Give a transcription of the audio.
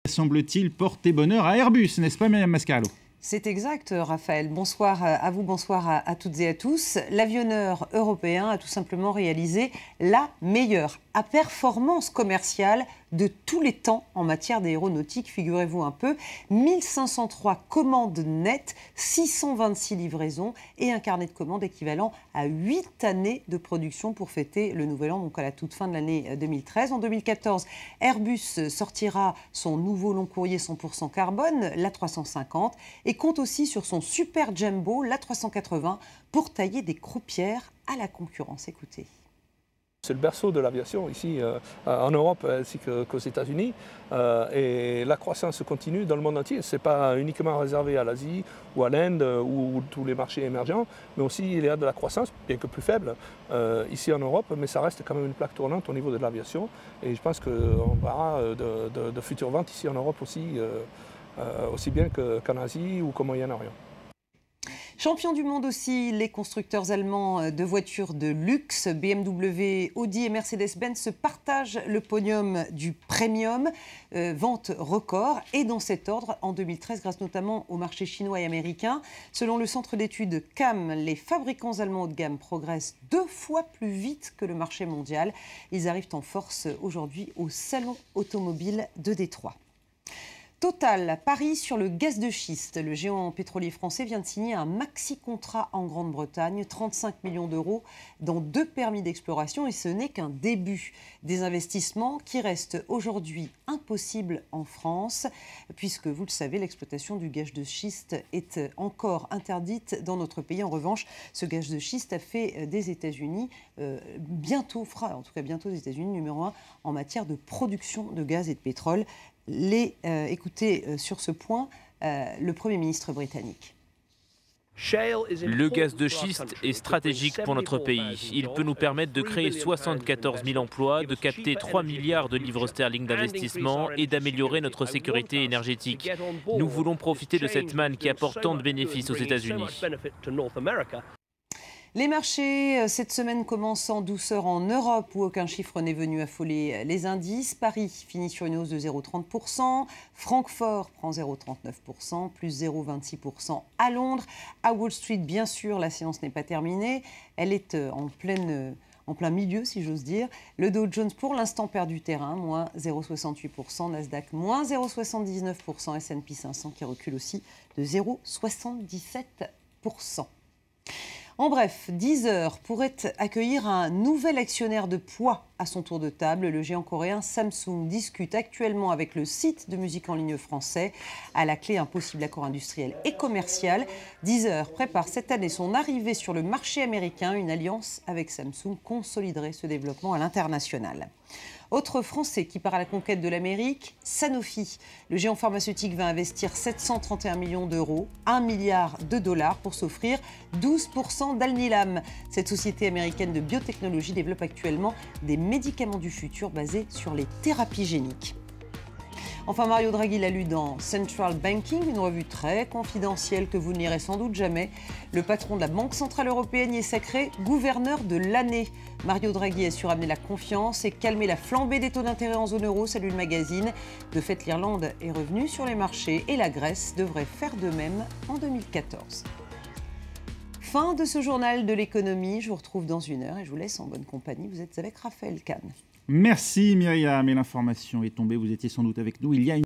semble-t-il porter bonheur à Airbus, n'est-ce pas Myriam Mascarello? C'est exact, Raphaël. Bonsoir à vous, bonsoir à toutes et à tous. L'avionneur européen a tout simplement réalisé la meilleure performance commerciale de tous les temps en matière d'aéronautique. Figurez-vous un peu, 1503 commandes nettes, 626 livraisons et un carnet de commandes équivalent à 8 années de production pour fêter le nouvel an, donc à la toute fin de l'année 2013. En 2014, Airbus sortira son nouveau long courrier 100% carbone, l'A350, et compte aussi sur son super jumbo, l'A380, pour tailler des croupières à la concurrence. Écoutez. C'est le berceau de l'aviation ici en Europe ainsi qu'aux États-Unis et la croissance continue dans le monde entier. Ce n'est pas uniquement réservé à l'Asie ou à l'Inde ou tous les marchés émergents, mais aussi il y a de la croissance, bien que plus faible, ici en Europe, mais ça reste quand même une plaque tournante au niveau de l'aviation et je pense qu'on verra de futures ventes ici en Europe aussi bien qu'en Asie ou qu'au Moyen-Orient. Champions du monde aussi, les constructeurs allemands de voitures de luxe, BMW, Audi et Mercedes-Benz se partagent le podium du premium, vente record. Et dans cet ordre, en 2013, grâce notamment au marché chinois et américain, selon le centre d'études CAM, les fabricants allemands haut de gamme progressent 2 fois plus vite que le marché mondial. Ils arrivent en force aujourd'hui au Salon automobile de Détroit. Total, Paris sur le gaz de schiste. Le géant pétrolier français vient de signer un maxi-contrat en Grande-Bretagne, 35 millions d'euros dans 2 permis d'exploration et ce n'est qu'un début. Des investissements qui restent aujourd'hui impossibles en France puisque, vous le savez, l'exploitation du gaz de schiste est encore interdite dans notre pays. En revanche, ce gaz de schiste a fait des États-Unis, fera en tout cas bientôt des États-Unis numéro 1 en matière de production de gaz et de pétrole. Écoutez sur ce point le Premier ministre britannique. Le gaz de schiste est stratégique pour notre pays. Il peut nous permettre de créer 74 000 emplois, de capter 3 milliards de livres sterling d'investissement et d'améliorer notre sécurité énergétique. Nous voulons profiter de cette manne qui apporte tant de bénéfices aux États-Unis. Les marchés, cette semaine, commencent en douceur en Europe où aucun chiffre n'est venu affoler les indices. Paris finit sur une hausse de 0,30%. Francfort prend 0,39%, plus 0,26% à Londres. À Wall Street, bien sûr, la séance n'est pas terminée. Elle est en plein milieu, si j'ose dire. Le Dow Jones, pour l'instant, perd du terrain, moins 0,68%. Nasdaq, moins 0,79%. S&P 500 qui recule aussi de 0,77%. En bref, Deezer pourrait accueillir un nouvel actionnaire de poids à son tour de table. Le géant coréen Samsung discute actuellement avec le site de musique en ligne français. À la clé, un possible accord industriel et commercial. Deezer prépare cette année son arrivée sur le marché américain. Une alliance avec Samsung consoliderait ce développement à l'international. Autre Français qui part à la conquête de l'Amérique, Sanofi. Le géant pharmaceutique va investir 731 millions d'euros, 1 milliard de dollars pour s'offrir 12% d'Alnilam. Cette société américaine de biotechnologie développe actuellement des médicaments du futur basés sur les thérapies géniques. Enfin, Mario Draghi l'a lu dans Central Banking, une revue très confidentielle que vous ne lirez sans doute jamais. Le patron de la Banque Centrale Européenne y est sacré gouverneur de l'année. Mario Draghi a su ramener la confiance et calmer la flambée des taux d'intérêt en zone euro, salue le magazine. De fait, l'Irlande est revenue sur les marchés et la Grèce devrait faire de même en 2014. Fin de ce journal de l'économie. Je vous retrouve dans 1 heure et je vous laisse en bonne compagnie. Vous êtes avec Raphaël Kahn. Merci Myriam, et l'information est tombée, vous étiez sans doute avec nous il y a une